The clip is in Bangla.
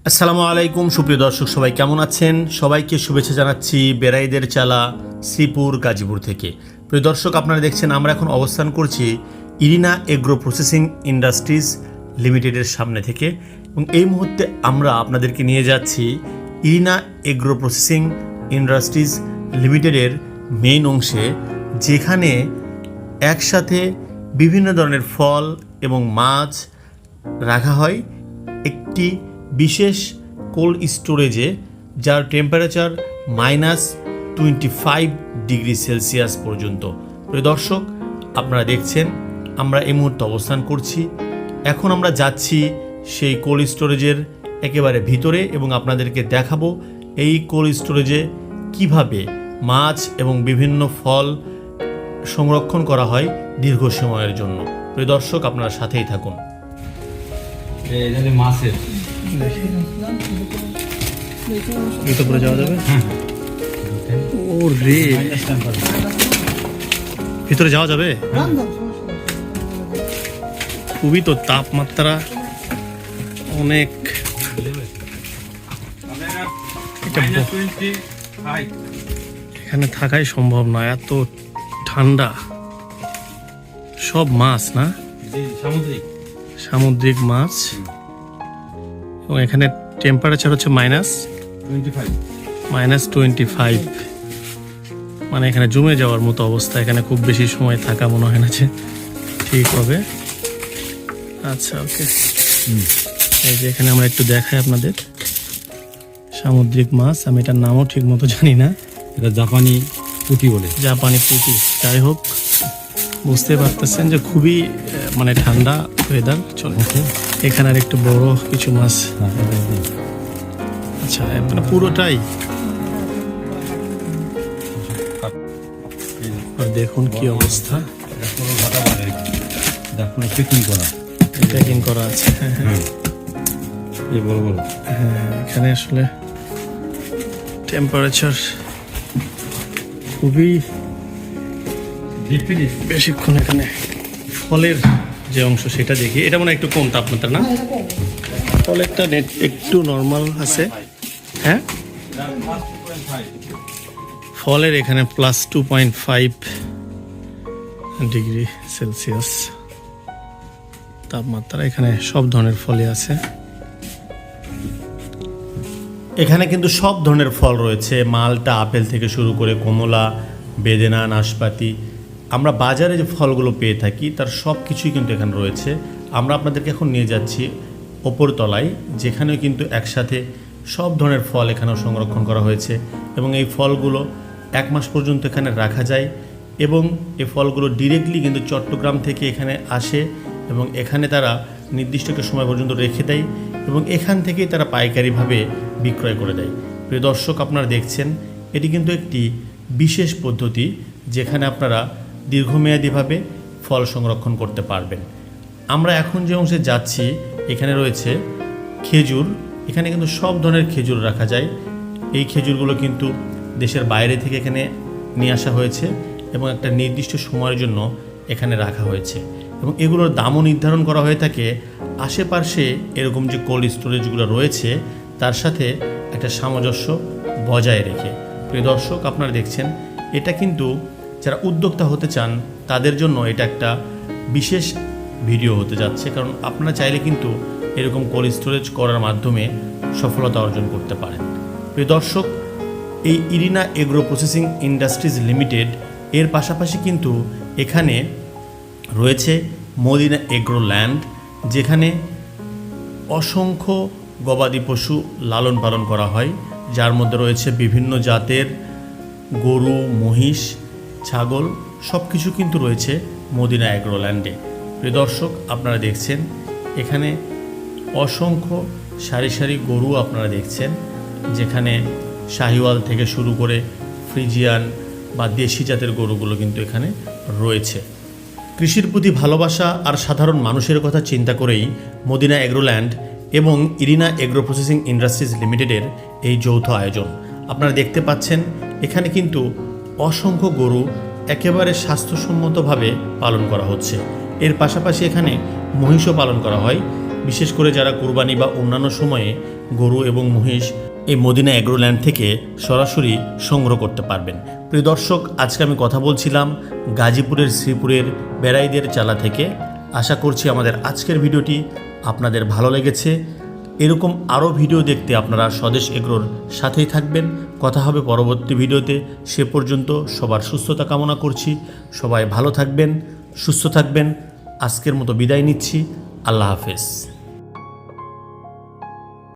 আসসালামু আলাইকুম সুপ্রিয় দর্শক, সবাই কেমন আছেন? সবাইকে শুভেচ্ছা জানাচ্ছি বেড়াইদের চালা শ্রীপুর গাজীপুর থেকে। প্রিয় দর্শক, আপনারা দেখছেন আমরা এখন অবস্থান করছি ইরিনা এগ্রো প্রসেসিং ইন্ডাস্ট্রিজ লিমিটেডের সামনে থেকে, এবং এই মুহূর্তে আমরা আপনাদেরকে নিয়ে যাচ্ছি ইরিনা এগ্রো প্রসেসিং ইন্ডাস্ট্রিজ লিমিটেডের মেইন অংশে, যেখানে একসাথে বিভিন্ন ধরনের ফল এবং মাছ রাখা হয় একটি বিশেষ কোল্ড স্টোরেজে, যার টেম্পারেচার -25 ডিগ্রি সেলসিয়াস পর্যন্ত। প্রিয় দর্শক, আপনারা দেখছেন আমরা এই মুহূর্তে অবস্থান করছি। এখন আমরা যাচ্ছি সেই কোল্ড স্টোরেজের একেবারে ভিতরে এবং আপনাদেরকে দেখাবো এই কোল্ড স্টোরেজে কিভাবে মাছ এবং বিভিন্ন ফল সংরক্ষণ করা হয় দীর্ঘ সময়ের জন্য। প্রিয় দর্শক, আপনারা সাথেই থাকুন। মাছের ভিতরে যাওয়া যাবে? ও রে, ভিতরে যাওয়া যাবে? খুবই তো তাপমাত্রা অনেক, এখানে থাকাই সম্ভব নয়, এত ঠান্ডা। সব মাছ না, সামুদ্রিক মাছ, এবং এখানে টেম্পারেচার হচ্ছে -25, মানে এখানে জমে যাওয়ার মতো অবস্থা। এখানে খুব বেশি সময় থাকা মনে হয় না যে ঠিক হবে। আচ্ছা, ওকে, এই যে এখানে আমরা একটু দেখাই আপনাদের সামুদ্রিক মাছ। আমি এটার নামও ঠিক মতো জানি না, এটা জাপানি পুঁটি বলে। জাপানি পুঁটি। যাই হোক, বুঝতে পারতেছেন যে খুবই মানে ঠান্ডা ওয়েদার চলে। এখানে আর একটু বড় কিছু মাছ। আচ্ছা, মানে পুরোটাই দেখুন কি অবস্থা। প্যাকিং করা আছে। হ্যাঁ, এখানে আসলে টেম্পারেচার খুবই বেশিক্ষণ। এখানে ফলের যে অংশ সেটা দেখি, এটা মনে হয় একটু কম তাপমাত্রা না? ফলেরটা একটু নর্মাল আছে। হ্যাঁ, ফলের এখানে +2.5 ডিগ্রি সেলসিয়াস তাপমাত্রা। এখানে সব ধরনের ফলই আছে। এখানে কিন্তু সব ধরনের ফল রয়েছে, মালটা, আপেল থেকে শুরু করে কমলা, বেদেনা, নাশপাতি। আমরা বাজারে যে ফলগুলো পেয়ে থাকি তার সব কিছুই কিন্তু এখানে রয়েছে। আমরা আপনাদেরকে এখন নিয়ে যাচ্ছি ওপরতলায়, যেখানেও কিন্তু একসাথে সব ধরনের ফল এখানেও সংরক্ষণ করা হয়েছে, এবং এই ফলগুলো 1 মাস পর্যন্ত এখানে রাখা যায়। এবং এই ফলগুলো ডিরেক্টলি কিন্তু চট্টগ্রাম থেকে এখানে আসে, এবং এখানে তারা নির্দিষ্ট একটা সময় পর্যন্ত রেখে দেয়, এবং এখান থেকেই তারা পাইকারিভাবে বিক্রয় করে দেয়। প্রিয় দর্শক, আপনারা দেখছেন এটি কিন্তু একটি বিশেষ পদ্ধতি, যেখানে আপনারা দীর্ঘমেয়াদীভাবে ফল সংরক্ষণ করতে পারবেন। আমরা এখন যে অংশে যাচ্ছি এখানে রয়েছে খেজুর। এখানে কিন্তু সব ধরনের খেজুর রাখা যায়। এই খেজুরগুলো কিন্তু দেশের বাইরে থেকে এখানে নিয়ে আসা হয়েছে, এবং একটা নির্দিষ্ট সময়ের জন্য এখানে রাখা হয়েছে, এবং এগুলোর দামও নির্ধারণ করা হয়ে থাকে আশেপাশে এরকম যে কোল্ড স্টোরেজগুলো রয়েছে তার সাথে একটা সামঞ্জস্য বজায় রেখে। প্রিয় দর্শক, আপনারা দেখছেন এটা কিন্তু যারা উদ্যোক্তা হতে চান তাদের জন্য এটা একটা বিশেষ ভিডিও হতে যাচ্ছে, কারণ আপনারা চাইলে কিন্তু এরকম কোল্ড স্টোরেজ করার মাধ্যমে সফলতা অর্জন করতে পারেন। প্রিয় দর্শক, এই Irina agro processing industries limited এর পাশাপাশি কিন্তু এখানে রয়েছে মদিনা এগ্রো ল্যান্ড, যেখানে অসংখ্য গবাদি পশু লালন পালন করা হয়, যার মধ্যে রয়েছে বিভিন্ন জাতের গরু, মহিষ, ছাগল, সব কিছু কিন্তু রয়েছে মদিনা এগ্রো ল্যান্ডে। প্রিয় দর্শক, আপনারা দেখছেন এখানে অসংখ্য সারি সারি গরু আপনারা দেখছেন, যেখানে শাহিওয়াল থেকে শুরু করে ফ্রিজিয়ান বা দেশি জাতের গরুগুলো কিন্তু এখানে রয়েছে। কৃষির প্রতি ভালোবাসা আর সাধারণ মানুষের কথা চিন্তা করেই মদিনা এগ্রোল্যান্ড এবং ইরিনা এগ্রো প্রসেসিং ইন্ডাস্ট্রিজ লিমিটেডের এই যৌথ আয়োজন। আপনারা দেখতে পাচ্ছেন এখানে কিন্তু অসংখ্য গরু একেবারে স্বাস্থ্যসম্মতভাবে পালন করা হচ্ছে। এর পাশাপাশি এখানে মহিষও পালন করা হয়, বিশেষ করে যারা কুরবানি বা অন্যান্য সময়ে গরু এবং মহিষ এই মদিনা এগ্রোল্যান্ড থেকে সরাসরি সংগ্রহ করতে পারবেন। প্রিয় দর্শক, আজকে আমি কথা বলছিলাম গাজীপুরের শ্রীপুরের বেড়াইদের চালা থেকে। আশা করছি আমাদের আজকের ভিডিওটি আপনাদের ভালো লেগেছে। এরকম আরও ভিডিও দেখতে আপনারা স্বদেশ এগ্রোর সাথেই থাকবেন। কথা হবে পরবর্তী ভিডিওতে। সে পর্যন্ত সবার সুস্থতা কামনা করছি। সবাই ভালো থাকবেন, সুস্থ থাকবেন। আজকের মতো বিদায় নিচ্ছি। আল্লাহ হাফেজ।